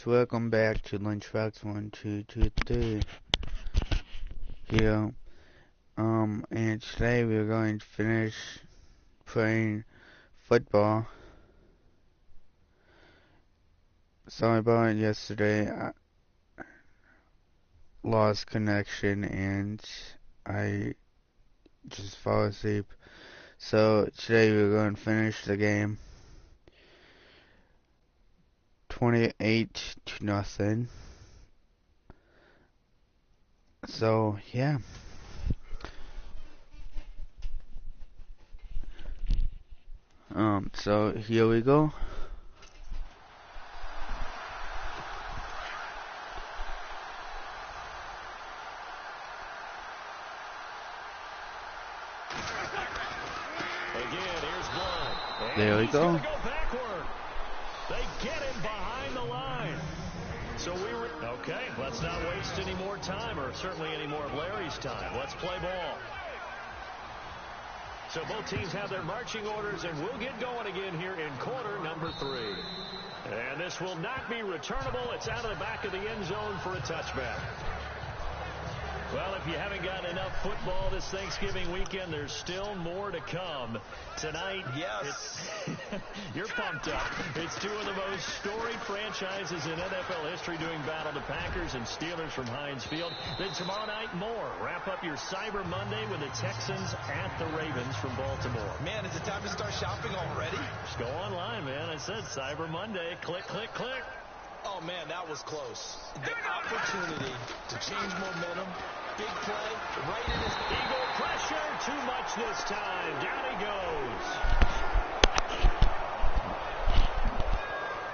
guys, welcome back to lunchbox1223's here. And today we're going to finish playing football. Sorry about it yesterday. I lost connection and I just fell asleep. So today we're going to finish the game 28-0. So yeah. So here we go. There we go. They get him behind the line. So okay, let's not waste any more time, or certainly any more of Larry's time. Let's play ball. So both teams have their marching orders, and we'll get going again here in quarter number 3. And this will not be returnable. It's out of the back of the end zone for a touchback. Well, if you haven't gotten enough football this Thanksgiving weekend, there's still more to come. Tonight, yes, you're pumped up. It's two of the most storied franchises in NFL history doing battle, the Packers and Steelers from Heinz Field. Then tomorrow night, more. Wrap up your Cyber Monday with the Texans at the Ravens from Baltimore. Man, is it time to start shopping already? Just go online, man. I said Cyber Monday. Click, click, click. Oh, man, that was close. The opportunity to change momentum. Big play, right in his Eagle pressure, too much this time. Down he goes.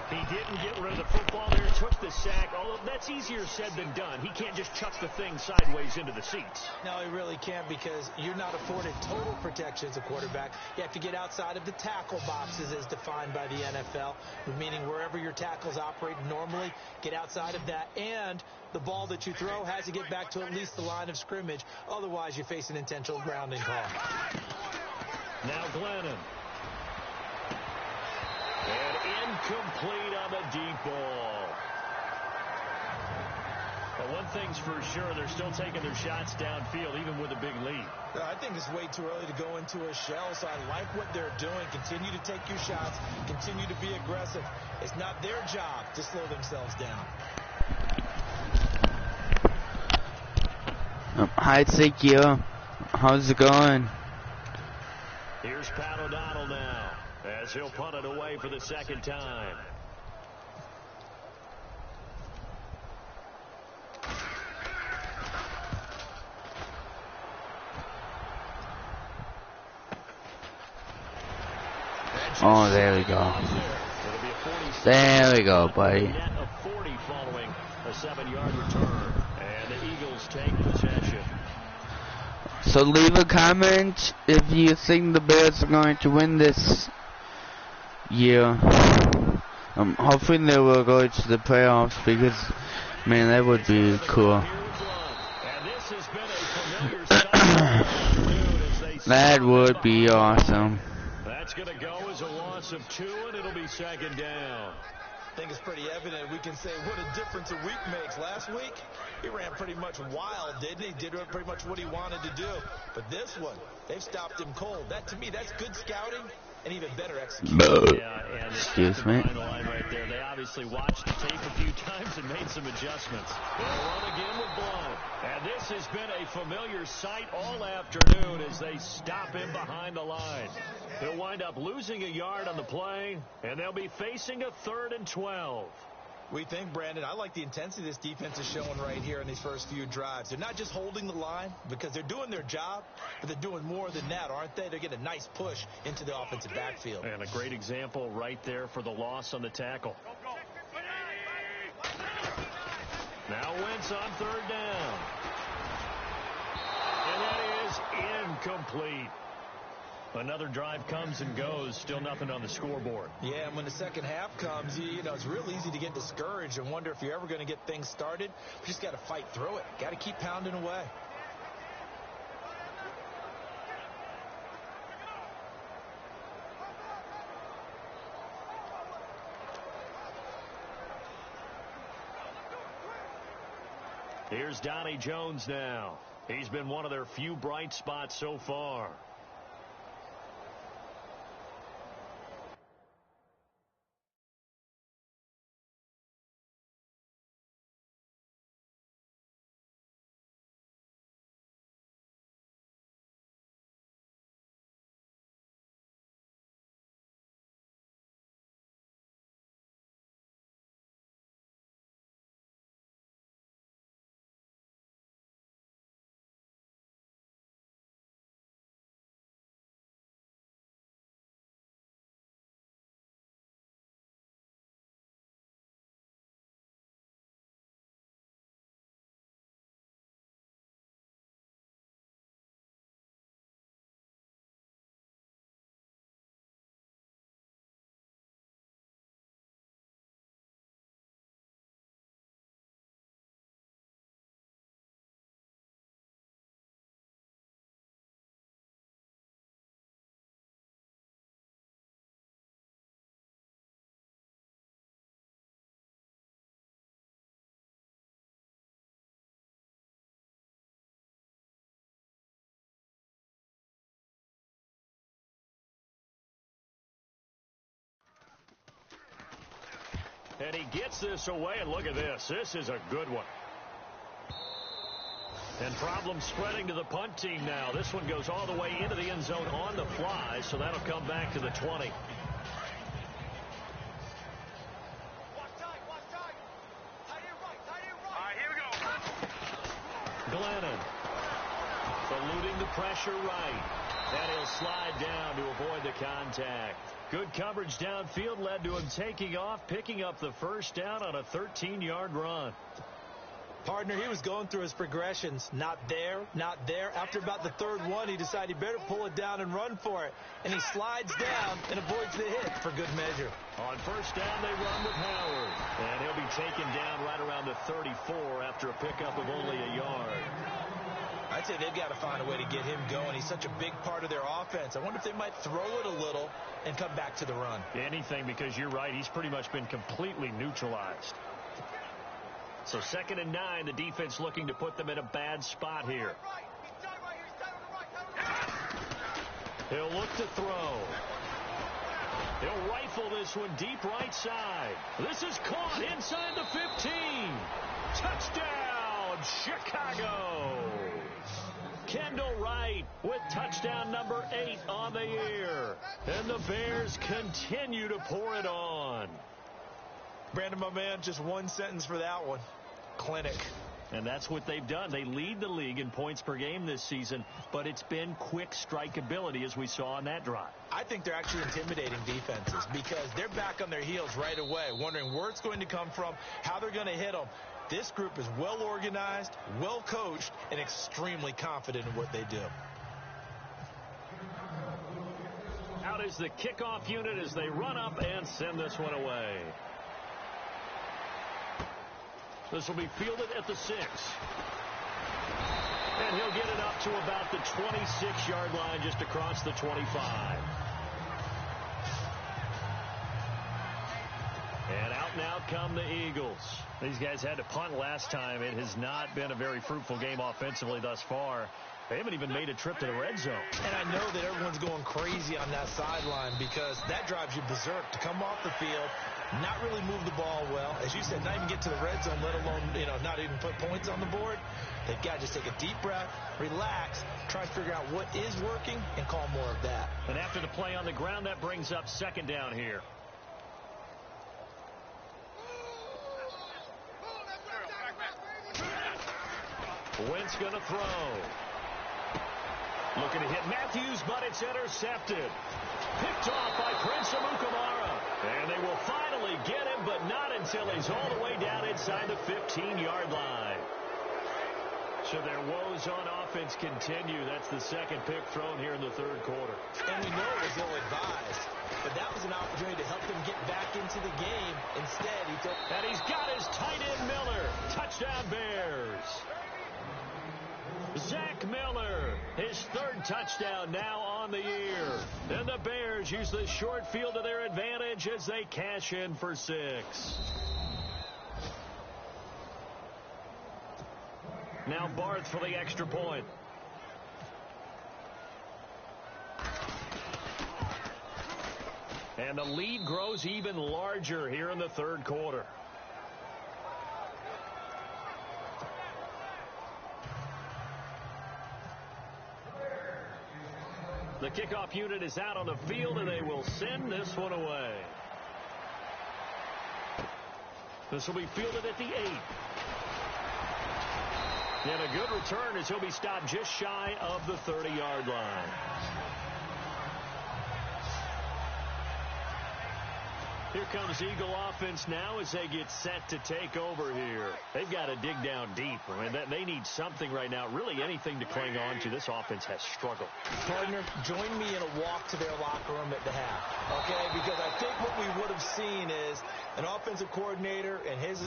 He didn't get rid of the football there, took the sack. Although that's easier said than done. He can't just chuck the thing sideways into the seats. No, he really can't, because you're not afforded total protection as a quarterback. You have to get outside of the tackle boxes as defined by the NFL, meaning wherever your tackles operate normally, get outside of that. And the ball that you throw has to get back to at least the line of scrimmage. Otherwise, you face an intentional grounding call. Now Glennon. And incomplete on the deep ball. But one thing's for sure, they're still taking their shots downfield, even with a big lead. I think it's way too early to go into a shell, so I like what they're doing. Continue to take your shots. Continue to be aggressive. It's not their job to slow themselves down. Hi, Ezekiel. How's it going? Here's Pat O'Donnell now, as he'll punt it away for the second time. Oh, there we go. There we go, buddy. Net of 40 following a 7-yard return, and the Eagles take possession. So leave a comment if you think the Bears are going to win this year. Hopefully they will go to the playoffs, because, man, that would be cool. That would be awesome. That's going to go as a loss of 2, and it'll be second down. I think it's pretty evident. We can say what a difference a week makes. Last week, he ran pretty much wild, didn't he? Did pretty much what he wanted to do. But this one, they've stopped him cold. That, to me, that's good scouting and even better execution. Yeah, and excuse me. The line right there. They obviously watched the tape a few times and made some adjustments. They'll run again with Blount. And this has been a familiar sight all afternoon as they stop him behind the line. He'll wind up losing a yard on the play, and they'll be facing a 3rd and 12. We think, Brandon, I like the intensity this defense is showing right here in these first few drives. They're not just holding the line because they're doing their job, but they're doing more than that, aren't they? They're getting a nice push into the offensive backfield. And a great example right there for the loss on the tackle. Now Wentz on 3rd down. And that is incomplete. Another drive comes and goes, still nothing on the scoreboard. Yeah, and when the second half comes, you know, it's real easy to get discouraged and wonder if you're ever going to get things started. You just got to fight through it. Got to keep pounding away. Here's Donnie Jones now. He's been one of their few bright spots so far. And he gets this away, and look at this. This is a good one. And problems spreading to the punt team now. This one goes all the way into the end zone on the fly, so that'll come back to the 20. Glennon eluding the pressure right. And he'll slide down to avoid the contact. Good coverage downfield led to him taking off, picking up the first down on a 13-yard run. Partner, he was going through his progressions. Not there, not there. After about the third one, he decided he better pull it down and run for it. And he slides down and avoids the hit for good measure. On first down, they run with Howard. And he'll be taken down right around the 34 after a pickup of only a yard. I'd say they've got to find a way to get him going. He's such a big part of their offense. I wonder if they might throw it a little and come back to the run. Anything, because you're right. He's pretty much been completely neutralized. So 2nd and 9, the defense looking to put them in a bad spot here. He'll look to throw. He'll rifle this one deep right side. This is caught inside the 15. Touchdown, Chicago. Kendall Wright with touchdown number 8 on the year. And the Bears continue to pour it on. Brandon, my man, just one sentence for that one. Clinic. And that's what they've done. They lead the league in points per game this season, but it's been quick strikeability as we saw on that drive. I think they're actually intimidating defenses because they're back on their heels right away, wondering where it's going to come from, how they're going to hit them. This group is well organized, well coached, and extremely confident in what they do. Out is the kickoff unit as they run up and send this one away. This will be fielded at the 6. And he'll get it up to about the 26-yard line, just across the 25. And out now come the Eagles. These guys had to punt last time. It has not been a very fruitful game offensively thus far. They haven't even made a trip to the red zone. And I know that everyone's going crazy on that sideline because that drives you berserk to come off the field, not really move the ball well. As you said, not even get to the red zone, let alone, not even put points on the board. They've got to just take a deep breath, relax, try to figure out what is working, and call more of that. And after the play on the ground, that brings up 2nd down here. Wentz going to throw. Looking to hit Matthews, but it's intercepted. Picked off by Prince Amukamara. And they will finally get him, but not until he's all the way down inside the 15-yard line. So their woes on offense continue. That's the 2nd pick thrown here in the 3rd quarter. And we know it was ill-advised, but that was an opportunity to help them get back into the game. Instead, he took... And he's got his tight end Miller. Touchdown Bears. Zach Miller, his 3rd touchdown now on the year. And the Bears use the short field to their advantage as they cash in for 6. Now Barth for the extra point. And the lead grows even larger here in the third quarter. The kickoff unit is out on the field, and they will send this one away. This will be fielded at the 8. And a good return as he'll be stopped just shy of the 30-yard line. Here comes Eagle offense now as they get set to take over here. They've got to dig down deep. I mean, they need something right now, really anything to cling on to. This offense has struggled. Partner, join me in a walk to their locker room at the half, okay? Because I think what we would have seen is an offensive coordinator and his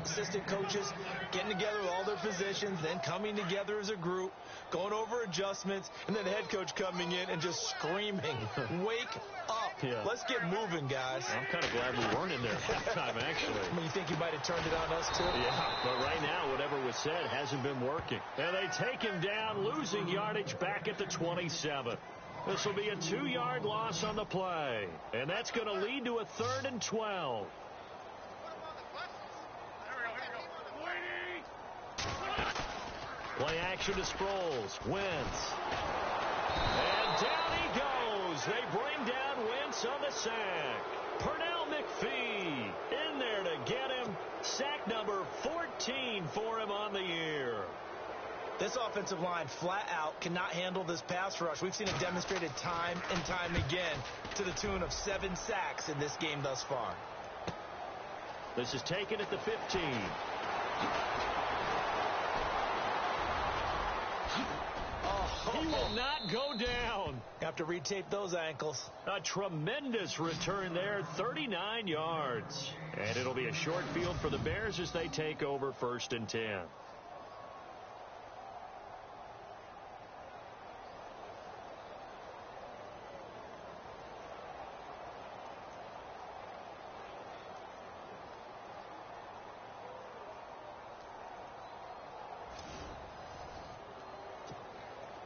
assistant coaches getting together with all their positions, then coming together as a group, going over adjustments, and then the head coach coming in and just screaming, wake up. Yeah. Let's get moving, guys. I'm kind of glad we weren't in there at halftime, actually. I mean, you think you might have turned it on us, too? Yeah, but right now, whatever was said hasn't been working. And they take him down, losing yardage back at the 27. This will be a 2-yard loss on the play. And that's going to lead to a 3rd and 12. Play action to Sproles. Wentz. And down he goes. They bring down Wentz on the sack. Pernell McPhee in there to get him. Sack number 14 for him on the year. This offensive line flat out cannot handle this pass rush. We've seen it demonstrated time and time again to the tune of 7 sacks in this game thus far. This is taken at the 15. He will not go down. Have to retape those ankles. A tremendous return there, 39 yards. And it'll be a short field for the Bears as they take over 1st and 10.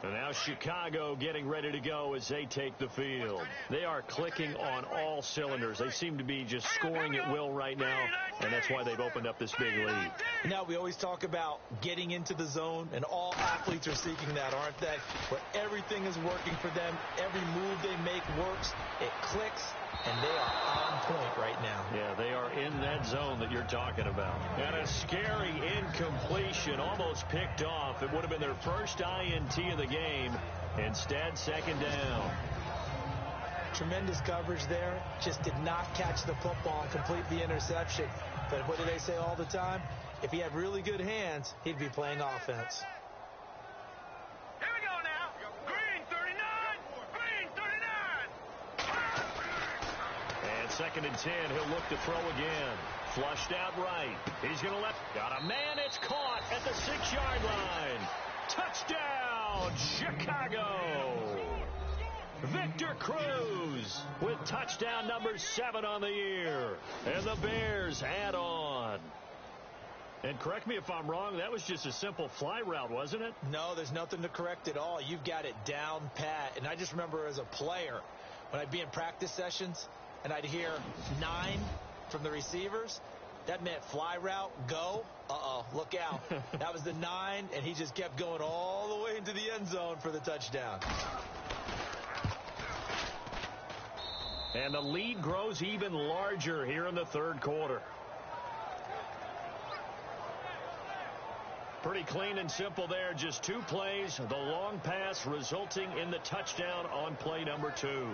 And now Chicago getting ready to go as they take the field. They are clicking on all cylinders. They seem to be just scoring at will right now, and that's why they've opened up this big lead. Now, we always talk about getting into the zone, and all athletes are seeking that, aren't they? Where everything is working for them. Every move they make works. It clicks, and they are on point right now. Yeah, they are in that zone that you're talking about. And a scary incompletion, almost picked off. It would have been their first INT of the game. Instead, 2nd down. Tremendous coverage there. Just did not catch the football and complete the interception. But what do they say all the time? If he had really good hands, he'd be playing offense. Here we go now. Green 39. Green 39. And 2nd and 10. He'll look to throw again. Flushed out right. He's going to let. Got a man. It's caught at the 6-yard line. Touchdown, Chicago. Victor Cruz with touchdown number 7 on the year. And the Bears add on. And correct me if I'm wrong, that was just a simple fly route, wasn't it? No, there's nothing to correct at all. You've got it down pat. And I just remember as a player, when I'd be in practice sessions and I'd hear 9 from the receivers, that meant fly route, go. Uh-oh, look out. That was the 9, and he just kept going all the way into the end zone for the touchdown. And the lead grows even larger here in the third quarter. Pretty clean and simple there. Just 2 plays. The long pass resulting in the touchdown on play number 2.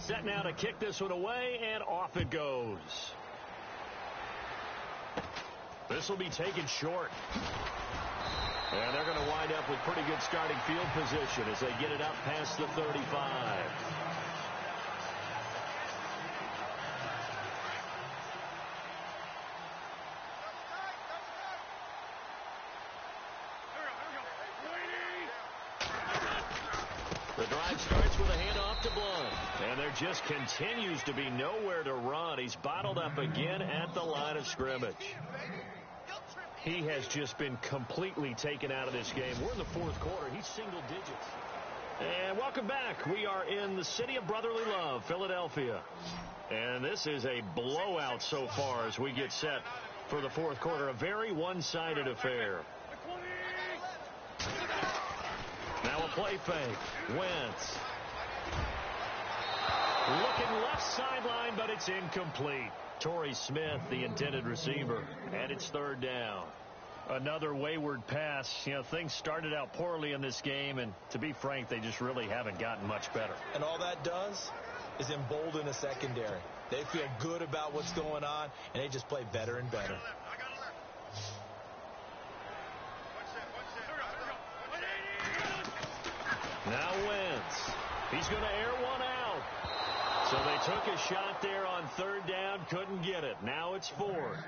Set now to kick this one away, and off it goes. This will be taken short. And they're going to wind up with pretty good starting field position as they get it up past the 35. drive starts with a handoff to Blunt. And there just continues to be nowhere to run. He's bottled up again at the line of scrimmage. He has just been completely taken out of this game. We're in the fourth quarter. He's single digits. And welcome back. We are in the city of brotherly love, Philadelphia. And this is a blowout so far as we get set for the fourth quarter. A very one-sided affair. Now a play fake. Wentz. Looking left sideline, but it's incomplete. Torrey Smith, the intended receiver, and it's third down. Another wayward pass. You know, things started out poorly in this game, and to be frank, they just really haven't gotten much better. And all that does is embolden the secondary. They feel good about what's going on, and they just play better and better. Now Wentz. He's going to air one out. So they took a shot there on third down, couldn't get it. Now it's fourth.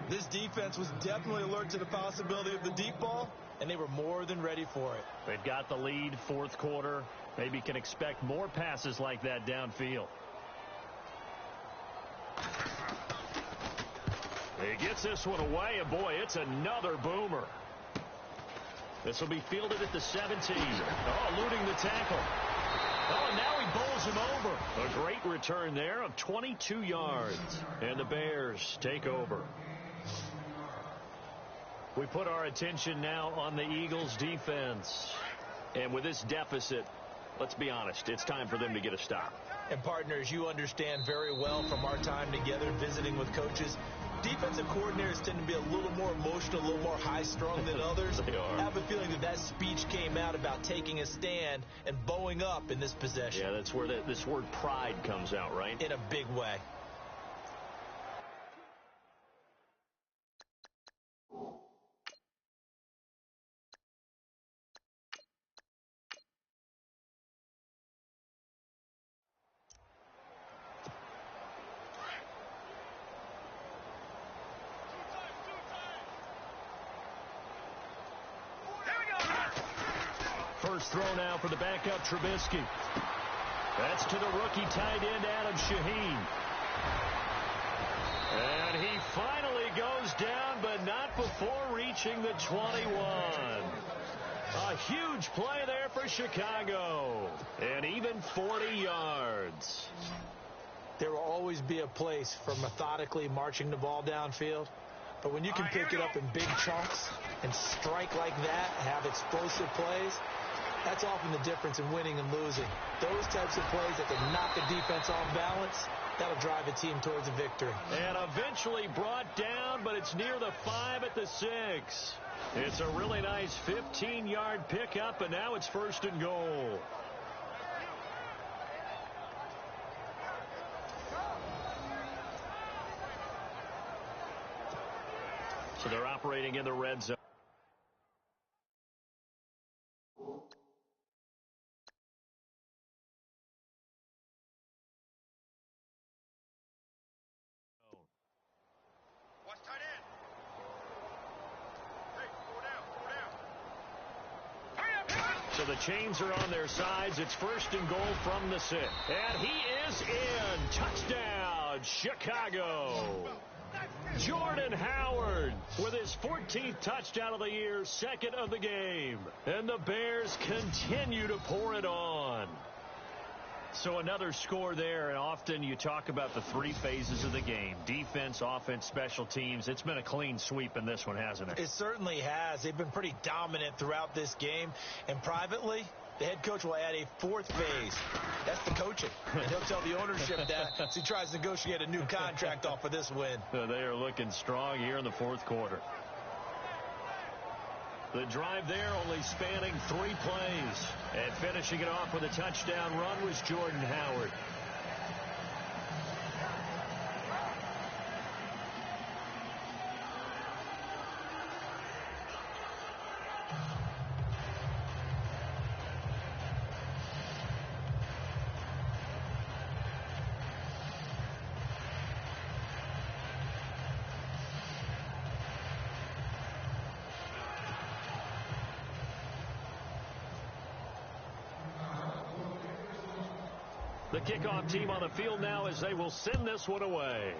This defense was definitely alert to the possibility of the deep ball, and they were more than ready for it. They've got the lead, fourth quarter. Maybe can expect more passes like that downfield. He gets this one away, and boy, it's another boomer. This will be fielded at the 17. Oh, eluding the tackle. Oh, and now he bowls him over. A great return there of 22 yards. And the Bears take over. We put our attention now on the Eagles' defense. And with this deficit, let's be honest, it's time for them to get a stop. And partners, you understand very well from our time together visiting with coaches, defensive coordinators tend to be a little more emotional, a little more high-strung than others. They are. I have a feeling that speech came out about taking a stand and bowing up in this possession. Yeah, that's where this word pride comes out, right? In a big way. First throw now for the backup Trubisky. That's to the rookie tight end Adam Shaheen. And he finally goes down, but not before reaching the 21. A huge play there for Chicago. And even 40 yards. There will always be a place for methodically marching the ball downfield. But when you can pick it up in big chunks and strike like that, have explosive plays, that's often the difference in winning and losing. Those types of plays that can knock a defense off balance, that'll drive a team towards a victory. And eventually brought down, but it's near the 5 at the 6. It's a really nice 15-yard pickup, and now it's first and goal. So they're operating in the red zone. So the chains are on their sides. It's first and goal from the 6. And he is in. Touchdown, Chicago. Jordan Howard with his 14th touchdown of the year, second of the game. And the Bears continue to pour it on. So another score there, and often you talk about the three phases of the game. Defense, offense, special teams. It's been a clean sweep in this one, hasn't it? It certainly has. They've been pretty dominant throughout this game. And privately, the head coach will add a fourth phase. That's the coaching. And he'll tell the ownership that as he tries to negotiate a new contract off of this win. They are looking strong here in the fourth quarter. The drive there only spanning 3 plays. And finishing it off with a touchdown run was Jordan Howard. The kickoff team on the field now as they will send this one away.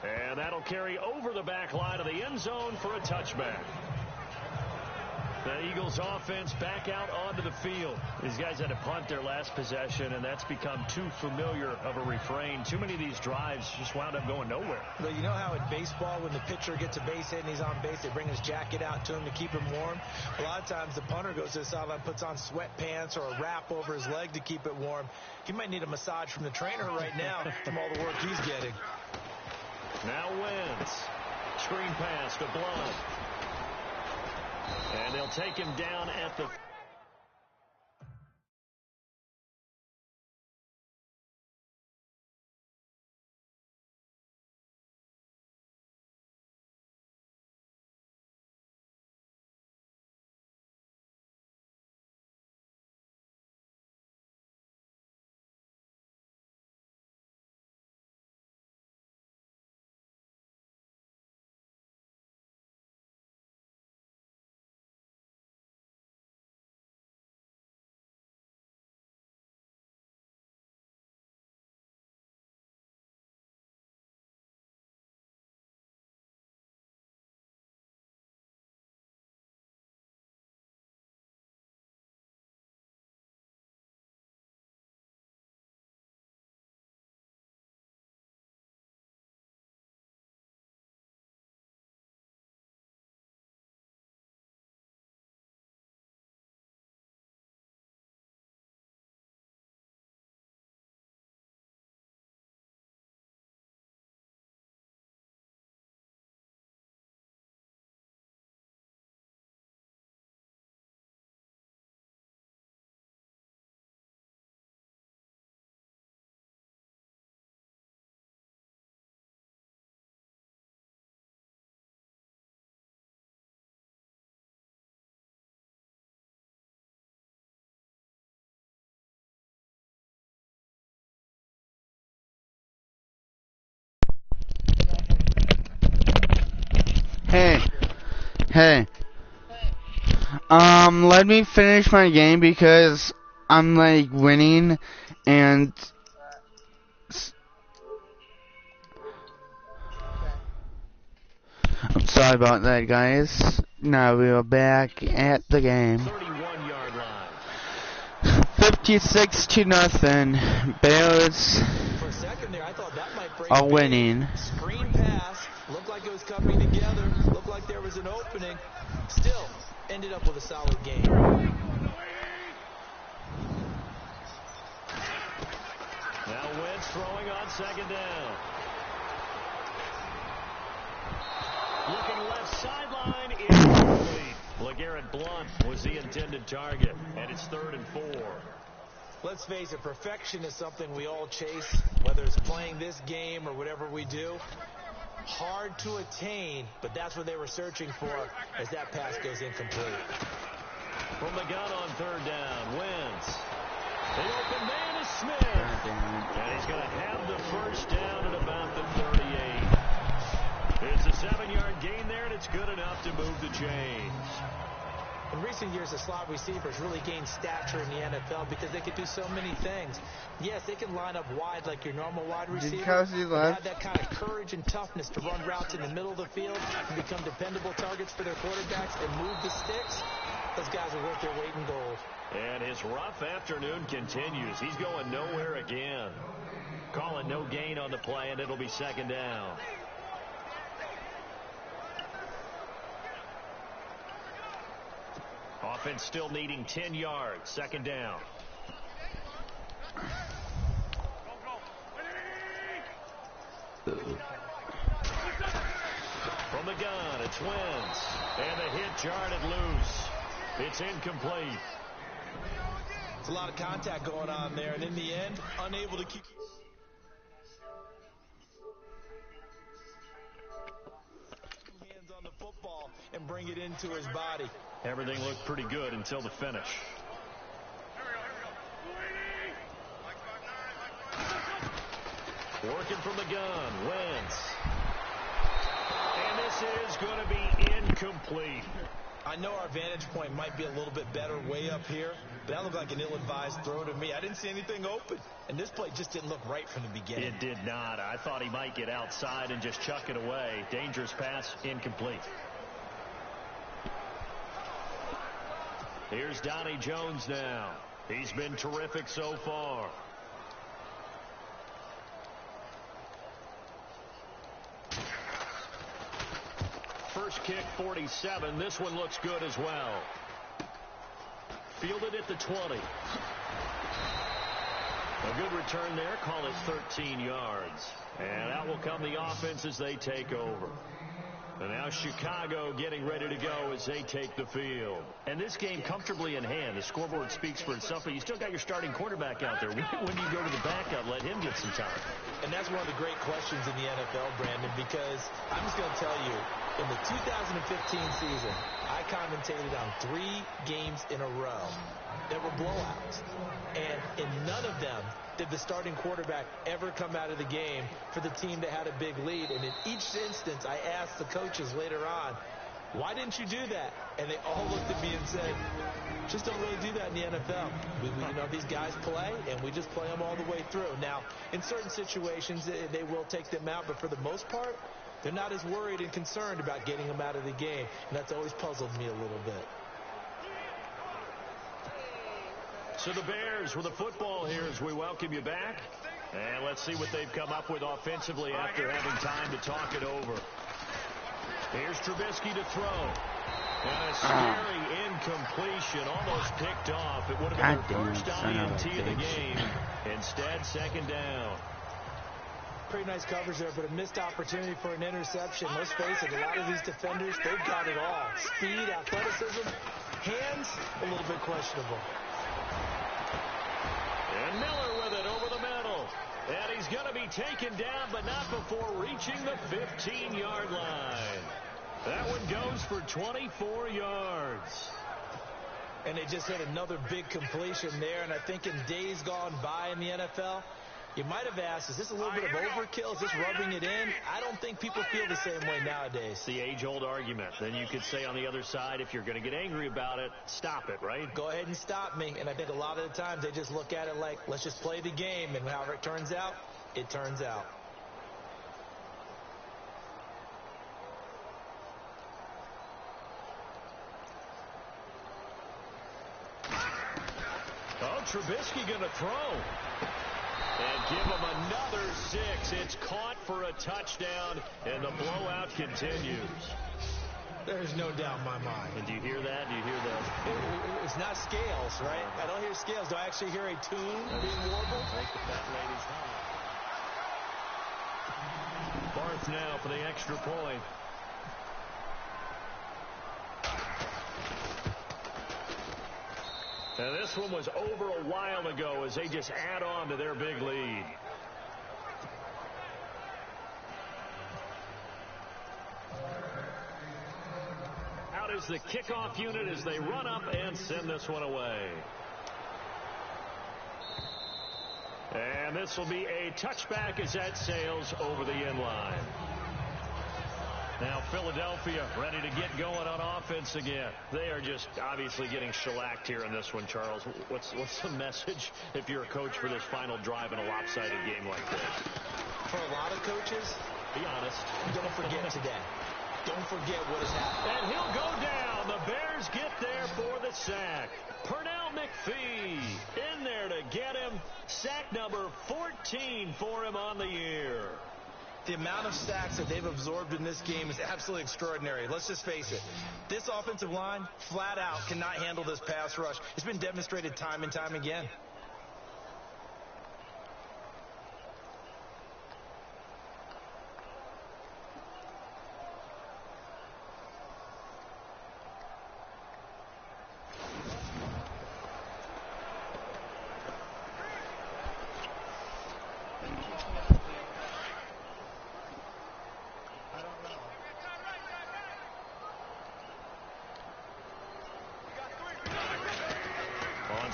And that'll carry over the back line of the end zone for a touchback. The Eagles offense back out onto the field. These guys had to punt their last possession, and that's become too familiar of a refrain. Too many of these drives just wound up going nowhere. But you know how in baseball, when the pitcher gets a base hit and he's on base, they bring his jacket out to him to keep him warm? A lot of times the punter goes to the sideline, puts on sweatpants or a wrap over his leg to keep it warm. He might need a massage from the trainer right now from all the work he's getting. Now Wentz. Screen pass to Blunt. And they'll take him down at the... Hey. Let me finish my game because I'm like winning and I'm sorry about that, guys. Now we are back at the game. 31-yard line. 56-0. Bears For a second there, I thought that might break are big. winning. Screen pass. Looked like it was coming together. Looked like there was an opening. Still ended up with a solid game. Now Wentz throwing on second down. Looking left sideline. Incomplete. LeGarrette Blunt was the intended target. And it's 3rd and 4. Let's face it, perfection is something we all chase, whether it's playing this game or whatever we do. Hard to attain, but that's what they were searching for as that pass goes incomplete. From the gun on 3rd down, Wentz. The open man is Smith. And he's going to have the first down at about the 38. It's a 7-yard gain there, and it's good enough to move the chains. In recent years, the slot receivers really gained stature in the NFL because they could do so many things. Yes, they can line up wide like your normal wide receiver, but have that kind of courage and toughness to run routes in the middle of the field and become dependable targets for their quarterbacks and move the sticks. Those guys are worth their weight in gold. And his rough afternoon continues. He's going nowhere again. Call it no gain on the play, and it'll be 2nd down. Offense still needing 10 yards. 2nd down. From the gun, it's Wentz. And the hit jarred loose. It's incomplete. It's a lot of contact going on there, and in the end, unable to keep... hands on the football and bring it into his body. Everything looked pretty good until the finish. Working from the gun, Wentz. And this is going to be incomplete. I know our vantage point might be a little bit better way up here, but that looked like an ill-advised throw to me. I didn't see anything open, and this play just didn't look right from the beginning. It did not. I thought he might get outside and just chuck it away. Dangerous pass, incomplete. Here's Donnie Jones now. He's been terrific so far. First kick, 47. This one looks good as well. Fielded at the 20. A good return there. Call it 13 yards. And out will come the offense as they take over. And now Chicago getting ready to go as they take the field. And this game comfortably in hand. The scoreboard speaks for itself, but you still got your starting quarterback out there. When do you go to the backup, let him get some time? And that's one of the great questions in the NFL, Brandon, because I'm just going to tell you, in the 2015 season, I commentated on 3 games in a row that were blowouts. And in none of them did the starting quarterback ever come out of the game for the team that had a big lead. And in each instance, I asked the coaches later on, why didn't you do that? And they all looked at me and said, just don't really do that in the NFL. You know, these guys play, and we just play them all the way through. Now, in certain situations, they will take them out, but for the most part, they're not as worried and concerned about getting them out of the game. And that's always puzzled me a little bit. So the Bears with the football here as we welcome you back. And let's see what they've come up with offensively after having time to talk it over. Here's Trubisky to throw. And a scary incompletion, almost picked off. It would have been their first INT of the game. Instead, second down. Pretty nice coverage there, but a missed opportunity for an interception. Let's face it, a lot of these defenders, they've got it all. Speed, athleticism, hands, a little bit questionable. And Miller with it over the middle. And he's going to be taken down, but not before reaching the 15-yard line. That one goes for 24 yards. And they just hit another big completion there. And I think in days gone by in the NFL, you might have asked, is this a little bit of overkill? Is this rubbing it in? I don't think people feel the same way nowadays. It's the age-old argument. Then you could say on the other side, if you're going to get angry about it, stop it, right? Go ahead and stop me. And I think a lot of the times they just look at it like, let's just play the game. And however it turns out, it turns out. Oh, Trubisky going to throw. And give him another 6. It's caught for a touchdown, and the blowout continues. There's no doubt in my mind. And do you hear that? Do you hear that? It's not scales, right? I don't hear scales. Do I actually hear a tune being warbled? Make the fat ladies high. Barth now for the extra point. And this one was over a while ago as they just add on to their big lead. Out is the kickoff unit as they run up and send this one away. And this will be a touchback as that sails over the end line. Now Philadelphia ready to get going on offense again. They are just obviously getting shellacked here in this one, Charles. What's the message if you're a coach for this final drive in a lopsided game like this? For a lot of coaches, be honest. Don't forget today. Don't forget what has happened. And he'll go down. The Bears get there for the sack. Pernell McPhee in there to get him. Sack number 14 for him on the year. The amount of sacks that they've absorbed in this game is absolutely extraordinary. Let's just face it. This offensive line, flat out, cannot handle this pass rush. It's been demonstrated time and time again.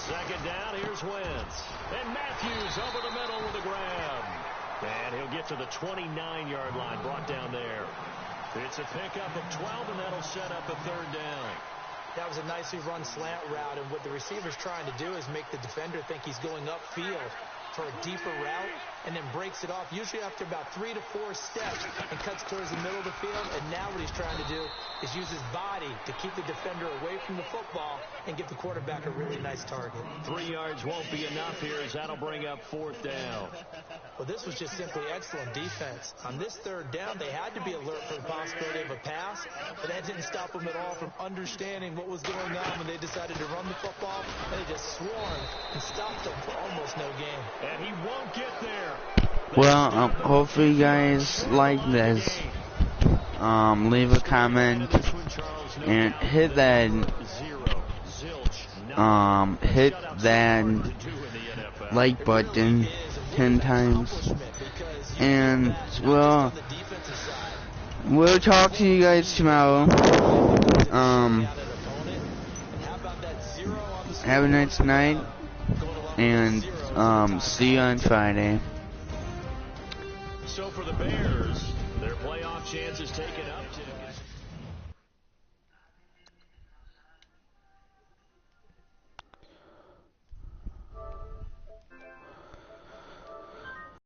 Second down, here's Wentz. And Matthews over the middle with a grab. And he'll get to the 29-yard line, brought down there. It's a pickup of 12, and that'll set up a third down. That was a nicely run slant route, and what the receiver's trying to do is make the defender think he's going upfield for a deeper route, and then breaks it off, usually after about 3 to 4 steps, and cuts towards the middle of the field. And now what he's trying to do is use his body to keep the defender away from the football and give the quarterback a really nice target. 3 yards won't be enough here, as that'll bring up 4th down. Well, this was just simply excellent defense. On this 3rd down, they had to be alert for the possibility of a pass, but that didn't stop them at all from understanding what was going on when they decided to run the football. They just swarmed and stopped them for almost no gain. And he won't get there. Well, hopefully you guys like this. Leave a comment and hit that like button 10 times. And we'll talk to you guys tomorrow. Have a nice night, and see you on Friday. So for the Bears, their playoff chances taken up.